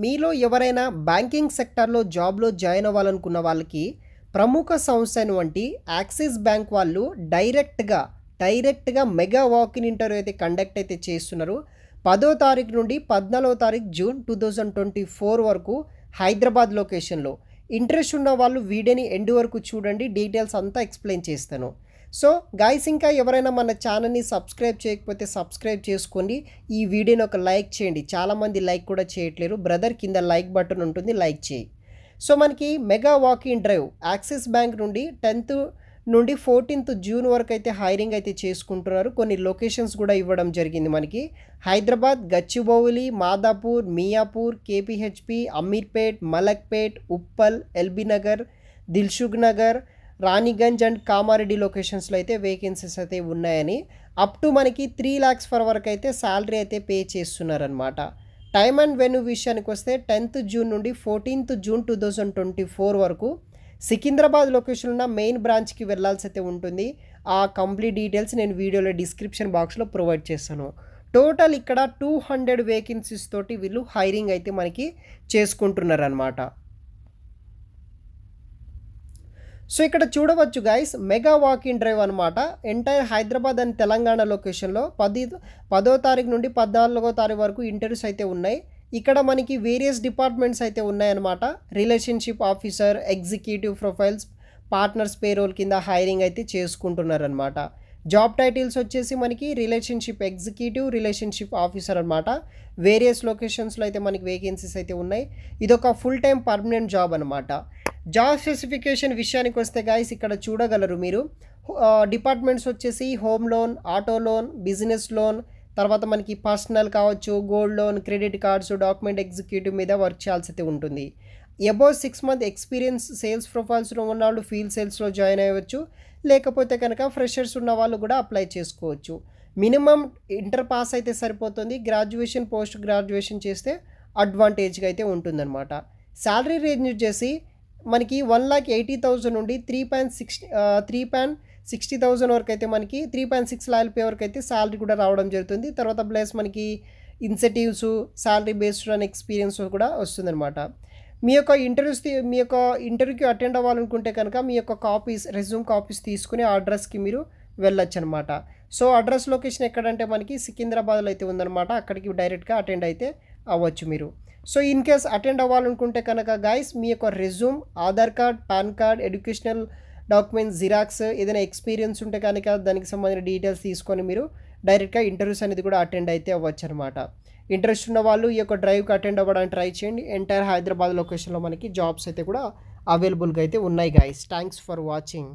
మీలో ఎవరైనా బ్యాంకింగ్ సెక్టార్‌లో జాబ్‌లో జాయిన్ అవ్వాలనుకున్న వాళ్ళకి ప్రముఖ సంస్థ అయినటువంటి యాక్సిస్ బ్యాంక్ వాళ్ళు డైరెక్ట్‌గా మెగా వాక్-ఇన్ ఇంటర్వ్యూ అయితే కండక్ట్ అయితే చేస్తున్నారు. 10వ తారీఖు నుండి 14వ తారీఖు జూన్ 2024 వరకు హైదరాబాద్ లొకేషన్‌లో. ఇంట్రెస్ట్ ఉన్న వాళ్ళు వీడియోని ఎండ్ వరకు చూడండి. డీటెయిల్స్ అంతా ఎక్స్‌ప్లెయిన్ చేస్తాను. సో గైస్, ఇంకా ఎవరైనా మన ఛానల్‌ని సబ్స్క్రైబ్ చేయకపోతే సబ్స్క్రైబ్ చేసుకోండి. ఈ వీడియోని ఒక లైక్ చేయండి. చాలామంది లైక్ కూడా చేయట్లేరు. బ్రదర్, కింద లైక్ బటన్ ఉంటుంది, లైక్ చేయి. సో మనకి mega walk-in drive axis bank నుండి 10th నుండి 14th జూన్ వరకు అయితే హైరింగ్ అయితే చేసుకుంటున్నారు. కొన్ని లొకేషన్స్ కూడా ఇవ్వడం జరిగింది మనకి. హైదరాబాద్, గచ్చిబౌలి, మాదాపూర్, మియాపూర్, కేపీహెచ్పి, అమీర్పేట్, మలక్పేట్, ఉప్పల్, ఎల్బీ నగర్, దిల్సుఖ్ నగర్, రాణిగంజ్ అండ్ కామారెడ్డి లొకేషన్స్లో అయితే వేకెన్సీస్ అయితే ఉన్నాయని. అప్ టు మనకి 3 lakhs వరకు అయితే శాలరీ అయితే పే చేస్తున్నారనమాట. టైమ్ అండ్ వెన్యూ విషయానికి వస్తే 10th జూన్ నుండి 14th జూన్ 2024 వరకు సికింద్రాబాద్ లొకేషన్ ఉన్న మెయిన్ బ్రాంచ్కి వెళ్ళాల్సి అయితే ఉంటుంది. ఆ కంప్లీట్ డీటెయిల్స్ నేను వీడియోలో డిస్క్రిప్షన్ బాక్స్లో ప్రొవైడ్ చేస్తాను. టోటల్ ఇక్కడ 200 వేకెన్సీస్ తోటి వీళ్ళు హైరింగ్ అయితే మనకి చేసుకుంటున్నారనమాట. సో ఇక్కడ చూడవచ్చు గైస్, మెగా వాక్-ఇన్ డ్రైవ్ అనమాట. ఎంటైర్ హైదరాబాద్ అండ్ తెలంగాణ లొకేషన్లో 10వ తారీఖు నుండి 14వ తారీఖు వరకు ఇంటర్వ్యూస్ అయితే ఉన్నాయి. ఇక్కడ మనకి వేరియస్ డిపార్ట్మెంట్స్ అయితే ఉన్నాయన్నమాట. Relationship officer, executive profiles, partners payroll కింద హైరింగ్ అయితే చేసుకుంటున్నారనమాట. జాబ్ టైటిల్స్ వచ్చేసి మనకి రిలేషన్షిప్ ఎగ్జిక్యూటివ్, రిలేషన్షిప్ ఆఫీసర్ అనమాట. వేరియస్ లొకేషన్స్లో అయితే మనకి వేకెన్సీస్ అయితే ఉన్నాయి. ఇదొక ఫుల్ టైం పర్మనెంట్ జాబ్ అనమాట. జాబ్ స్పెసిఫికేషన్ విషయానికి వస్తే గాయస్, ఇక్కడ చూడగలరు మీరు. డిపార్ట్మెంట్స్ వచ్చేసి home loan, auto loan, business loan, తర్వాత మనకి పర్సనల్ కావచ్చు, gold loan, credit cards, document executive మీద వర్క్ చేయాల్సి అయితే ఉంటుంది. అబౌవ్ 6 month ఎక్స్పీరియన్స్ సేల్స్ ప్రొఫైల్స్లో ఉన్న వాళ్ళు ఫీల్డ్ సేల్స్లో జాయిన్ అయ్యవచ్చు. లేకపోతే కనుక ఫ్రెషర్స్ ఉన్న వాళ్ళు కూడా అప్లై చేసుకోవచ్చు. మినిమం ఇంటర్ పాస్ అయితే సరిపోతుంది. గ్రాడ్యుయేషన్, పోస్ట్ గ్రాడ్యుయేషన్ చేస్తే అడ్వాంటేజ్గా అయితే ఉంటుందన్నమాట. శాలరీ రేంజ్ వచ్చేసి మనకి 1,80,000 నుండి 3,60,000 వరకు అయితే మనకి 3.6 lakh వరకు అయితే శాలరీ కూడా రావడం జరుగుతుంది. తర్వాత ప్లస్ మనకి incentives, salary based on experience కూడా వస్తుందన్నమాట. మీ యొక్క ఇంటర్వ్యూకి అటెండ్ అవ్వాలనుకుంటే కనుక మీ యొక్క రెజ్యూమ్ కాపీస్ తీసుకుని ఆ అడ్రస్కి మీరు వెళ్ళొచ్చు అనమాట. సో అడ్రస్ లొకేషన్ ఎక్కడంటే మనకి సికింద్రాబాద్లో అయితే ఉందన్నమాట. అక్కడికి డైరెక్ట్గా అటెండ్ అయితే అవ్వచ్చు మీరు. సో ఇన్ కేస్ అటెండ్ అవ్వాలనుకుంటే కనుక గైస్, మీ యొక్క resume, Aadhaar card, pan card, educational documents, xerox, ఏదైనా ఎక్స్పీరియన్స్ ఉంటే కనుక దానికి సంబంధించిన డీటెయిల్స్ తీసుకొని మీరు డైరెక్ట్గా ఇంటర్వ్యూస్ అనేది కూడా అటెండ్ అయితే అవ్వచ్చు అనమాట. ఇంట్రెస్ట్ ఉన్న వాళ్ళు ఈ యొక్క డ్రైవ్కి అటెండ్ అవ్వడానికి ట్రై చేయండి. ఎంటైర్ హైదరాబాద్ లొకేషన్లో మనకి జాబ్స్ అయితే కూడా అవైలబుల్గా అయితే ఉన్నాయి గైస్. Thanks for watching.